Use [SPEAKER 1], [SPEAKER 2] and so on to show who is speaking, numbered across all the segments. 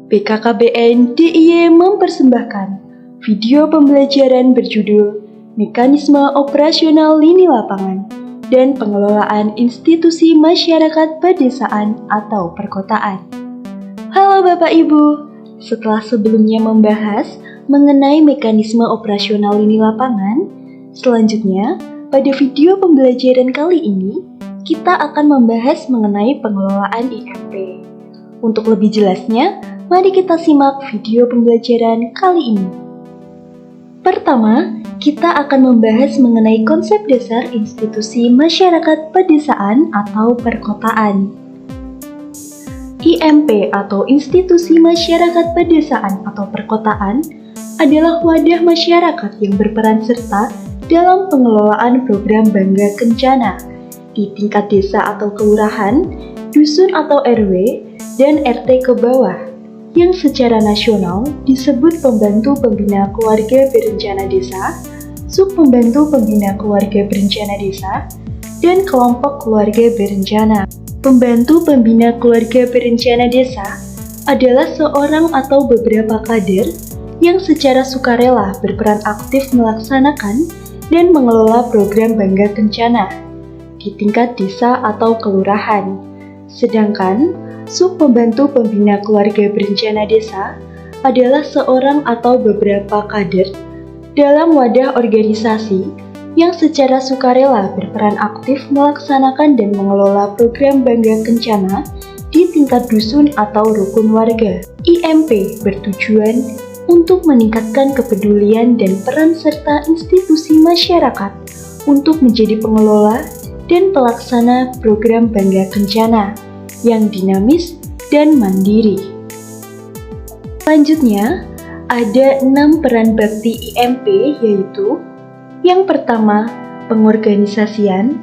[SPEAKER 1] BKKBN DIY mempersembahkan video pembelajaran berjudul Mekanisme Operasional Lini Lapangan dan Pengelolaan Institusi Masyarakat Pedesaan atau Perkotaan. Halo Bapak Ibu, setelah sebelumnya membahas mengenai mekanisme operasional lini lapangan, selanjutnya pada video pembelajaran kali ini kita akan membahas mengenai pengelolaan IMP. Untuk lebih jelasnya, mari kita simak video pembelajaran kali ini. Pertama, kita akan membahas mengenai konsep dasar institusi masyarakat pedesaan atau perkotaan. IMP atau Institusi Masyarakat Pedesaan atau Perkotaan adalah wadah masyarakat yang berperan serta dalam pengelolaan program Bangga Kencana di tingkat desa atau kelurahan, dusun atau RW, dan RT ke bawah, yang secara nasional disebut Pembantu Pembina Keluarga Berencana Desa, Sub-Pembantu Pembina Keluarga Berencana Desa, dan Kelompok Keluarga Berencana. Pembantu Pembina Keluarga Berencana Desa adalah seorang atau beberapa kader yang secara sukarela berperan aktif melaksanakan dan mengelola program Bangga Kencana di tingkat desa atau kelurahan. Sedangkan Sub-Pembantu Pembina Keluarga Berencana Desa adalah seorang atau beberapa kader dalam wadah organisasi yang secara sukarela berperan aktif melaksanakan dan mengelola program Bangga Kencana di tingkat dusun atau rukun warga. IMP bertujuan untuk meningkatkan kepedulian dan peran serta institusi masyarakat untuk menjadi pengelola dan pelaksana program Bangga Kencana yang dinamis dan mandiri. Selanjutnya, ada 6 peran bakti IMP, yaitu yang pertama, pengorganisasian,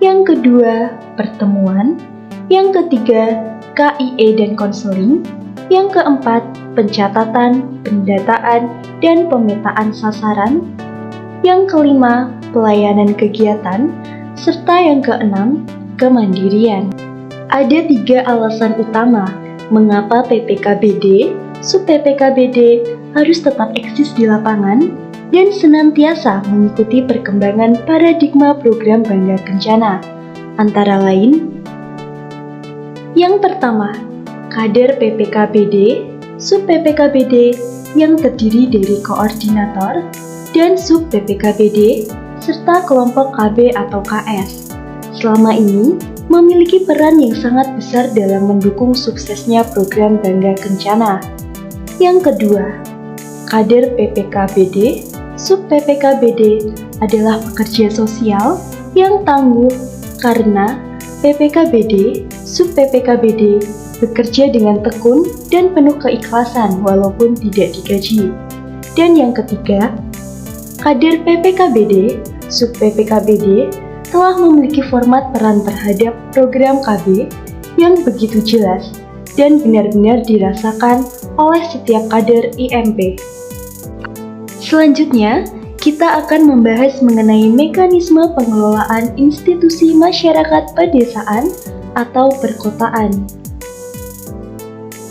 [SPEAKER 1] yang kedua, pertemuan, yang ketiga, KIE dan konseling, yang keempat, pencatatan, pendataan, dan pemetaan sasaran, yang kelima, pelayanan kegiatan, serta yang keenam, kemandirian. Ada 3 alasan utama mengapa PPKBD, Sub-PPKBD harus tetap eksis di lapangan dan senantiasa mengikuti perkembangan paradigma program Bangga Kencana. Antara lain, yang pertama, kader PPKBD, Sub-PPKBD yang terdiri dari koordinator dan Sub-PPKBD serta kelompok KB atau KS. Selama ini, memiliki peran yang sangat besar dalam mendukung suksesnya program Bangga Kencana. Yang kedua, kader PPKBD, Sub-PPKBD adalah pekerja sosial yang tangguh karena PPKBD, Sub-PPKBD bekerja dengan tekun dan penuh keikhlasan walaupun tidak digaji. Dan yang ketiga, kader PPKBD, Sub-PPKBD telah memiliki format peran terhadap program KB yang begitu jelas dan benar-benar dirasakan oleh setiap kader IMP. Selanjutnya, kita akan membahas mengenai mekanisme pengelolaan institusi masyarakat pedesaan atau perkotaan.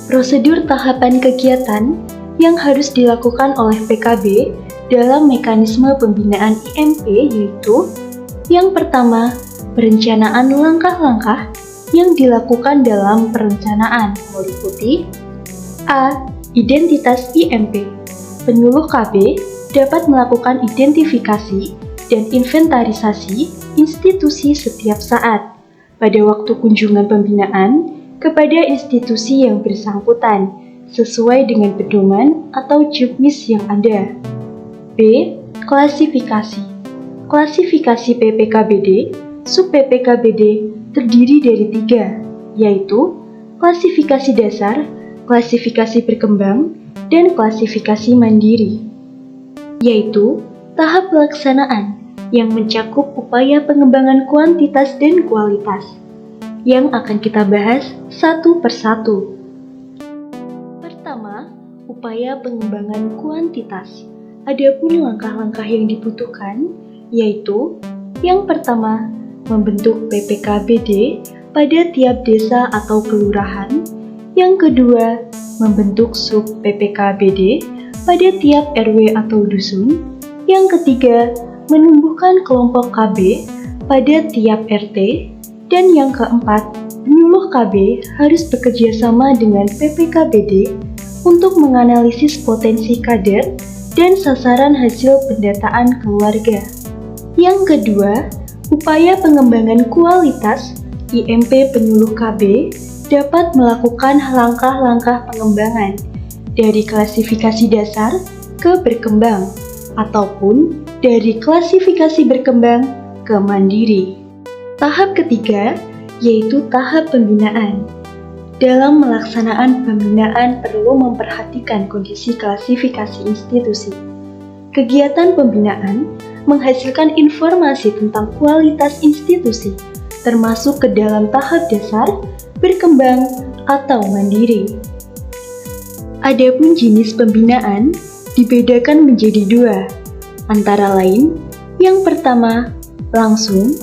[SPEAKER 1] Prosedur tahapan kegiatan yang harus dilakukan oleh PKB dalam mekanisme pembinaan IMP yaitu: yang pertama, perencanaan langkah-langkah yang dilakukan dalam perencanaan meliputi A. Identitas IMP. Penyuluh KB dapat melakukan identifikasi dan inventarisasi institusi setiap saat pada waktu kunjungan pembinaan kepada institusi yang bersangkutan sesuai dengan pedoman atau juknis yang ada. B. Klasifikasi. Klasifikasi PPKBD, Sub-PPKBD terdiri dari 3, yaitu klasifikasi dasar, klasifikasi berkembang, dan klasifikasi mandiri, yaitu tahap pelaksanaan yang mencakup upaya pengembangan kuantitas dan kualitas, yang akan kita bahas satu persatu. Pertama, upaya pengembangan kuantitas. Adapun langkah-langkah yang dibutuhkan yaitu yang pertama, membentuk PPKBD pada tiap desa atau kelurahan. Yang kedua, membentuk sub PPKBD pada tiap RW atau dusun. Yang ketiga, menumbuhkan kelompok KB pada tiap RT. Dan yang keempat, penyuluh KB harus bekerja sama dengan PPKBD untuk menganalisis potensi kader dan sasaran hasil pendataan keluarga. Yang kedua, upaya pengembangan kualitas IMP penyuluh KB dapat melakukan langkah-langkah pengembangan dari klasifikasi dasar ke berkembang ataupun dari klasifikasi berkembang ke mandiri. Tahap ketiga yaitu tahap pembinaan. Dalam melaksanaan pembinaan perlu memperhatikan kondisi klasifikasi institusi. Kegiatan pembinaan menghasilkan informasi tentang kualitas institusi, termasuk ke dalam tahap dasar, berkembang, atau mandiri. Adapun jenis pembinaan dibedakan menjadi dua, antara lain, yang pertama, langsung,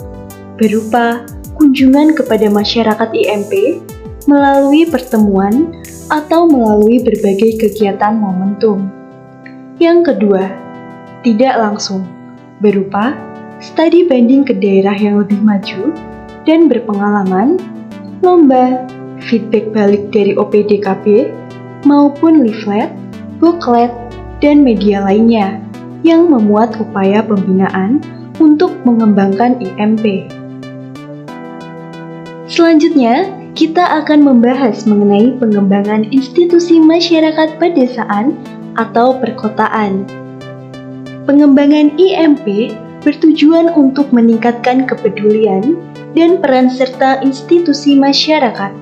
[SPEAKER 1] berupa kunjungan kepada masyarakat IMP melalui pertemuan atau melalui berbagai kegiatan momentum. Yang kedua, tidak langsung, berupa studi banding ke daerah yang lebih maju dan berpengalaman, lomba, feedback balik dari OPDKB, maupun leaflet, booklet, dan media lainnya yang memuat upaya pembinaan untuk mengembangkan IMP. Selanjutnya, kita akan membahas mengenai pengembangan institusi masyarakat pedesaan atau perkotaan. Pengembangan IMP bertujuan untuk meningkatkan kepedulian dan peran serta institusi masyarakat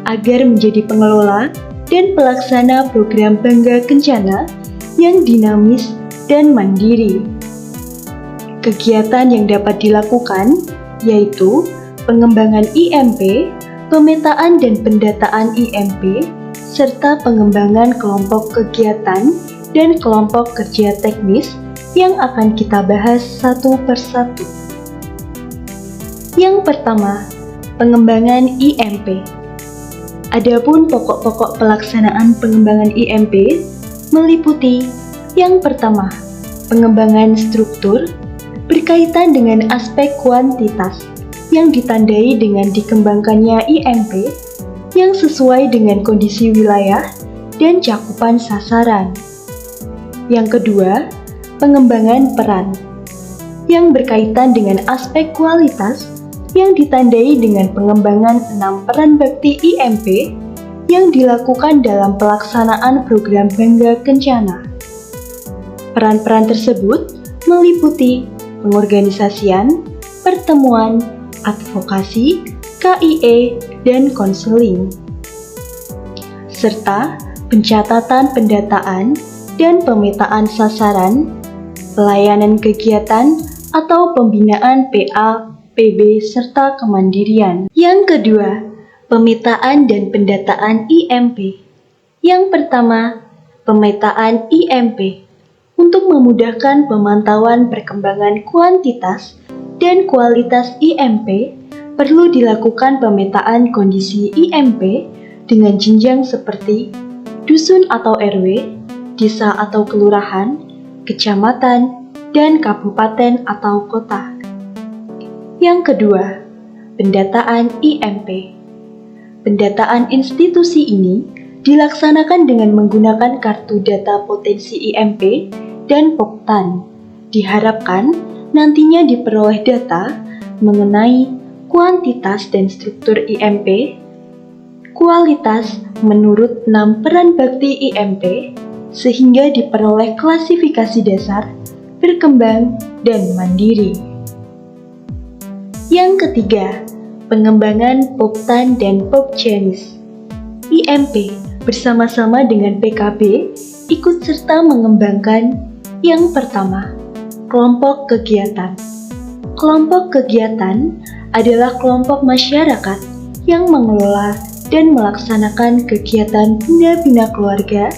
[SPEAKER 1] agar menjadi pengelola dan pelaksana program Bangga Kencana yang dinamis dan mandiri. Kegiatan yang dapat dilakukan yaitu pengembangan IMP, pemetaan dan pendataan IMP, serta pengembangan kelompok kegiatan dan kelompok kerja teknis yang akan kita bahas satu persatu. Yang pertama, pengembangan IMP. Adapun pokok-pokok pelaksanaan pengembangan IMP meliputi yang pertama, pengembangan struktur berkaitan dengan aspek kuantitas yang ditandai dengan dikembangkannya IMP yang sesuai dengan kondisi wilayah dan cakupan sasaran. Yang kedua, pengembangan peran yang berkaitan dengan aspek kualitas yang ditandai dengan pengembangan 6 peran bakti IMP yang dilakukan dalam pelaksanaan program Bangga Kencana. Peran-peran tersebut meliputi pengorganisasian, pertemuan, advokasi, KIE, dan konseling, serta pencatatan pendataan dan pemetaan sasaran, pelayanan kegiatan atau pembinaan PA, PB, serta kemandirian. Yang kedua, pemetaan dan pendataan IMP. Yang pertama, pemetaan IMP untuk memudahkan pemantauan perkembangan kuantitas dan kualitas IMP, perlu dilakukan pemetaan kondisi IMP dengan jenjang seperti dusun atau RW, desa atau kelurahan, kecamatan, dan kabupaten atau kota. Yang kedua, pendataan IMP. Pendataan institusi ini dilaksanakan dengan menggunakan kartu data potensi IMP dan POKTAN. Diharapkan nantinya diperoleh data mengenai kuantitas dan struktur IMP, kualitas menurut 6 peran bakti IMP, sehingga diperoleh klasifikasi dasar, berkembang, dan mandiri. Yang ketiga, pengembangan POKTAN dan POKJANIS. IMP bersama-sama dengan PKB ikut serta mengembangkan yang pertama, kelompok kegiatan. Kelompok kegiatan adalah kelompok masyarakat yang mengelola dan melaksanakan kegiatan bina-bina keluarga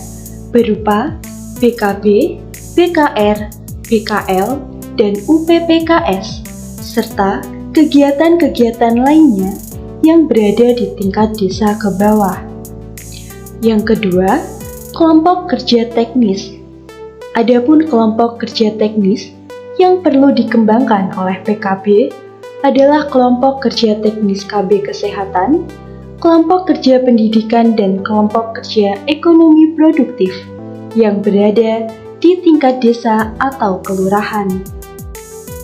[SPEAKER 1] berupa BKB, BKR, BKL, dan UPPKS, serta kegiatan-kegiatan lainnya yang berada di tingkat desa ke bawah. Yang kedua, kelompok kerja teknis. Adapun kelompok kerja teknis yang perlu dikembangkan oleh PKB adalah kelompok kerja teknis KB Kesehatan, kelompok kerja pendidikan, dan kelompok kerja ekonomi produktif yang berada di tingkat desa atau kelurahan.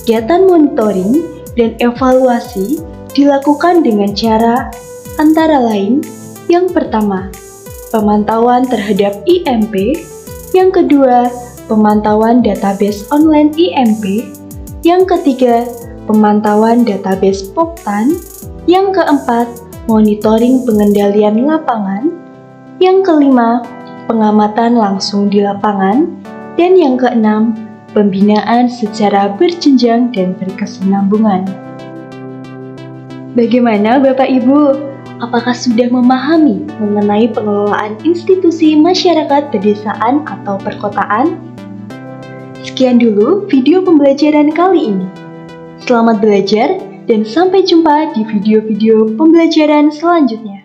[SPEAKER 1] Kegiatan monitoring dan evaluasi dilakukan dengan cara antara lain, yang pertama, pemantauan terhadap IMP, yang kedua, pemantauan database online IMP, yang ketiga, pemantauan database POPTAN, yang keempat, monitoring pengendalian lapangan, yang kelima, pengamatan langsung di lapangan, dan yang keenam, pembinaan secara berjenjang dan berkesinambungan. Bagaimana Bapak Ibu? Apakah sudah memahami mengenai pengelolaan institusi masyarakat pedesaan atau perkotaan? Sekian dulu video pembelajaran kali ini. Selamat belajar dan sampai jumpa di video-video pembelajaran selanjutnya.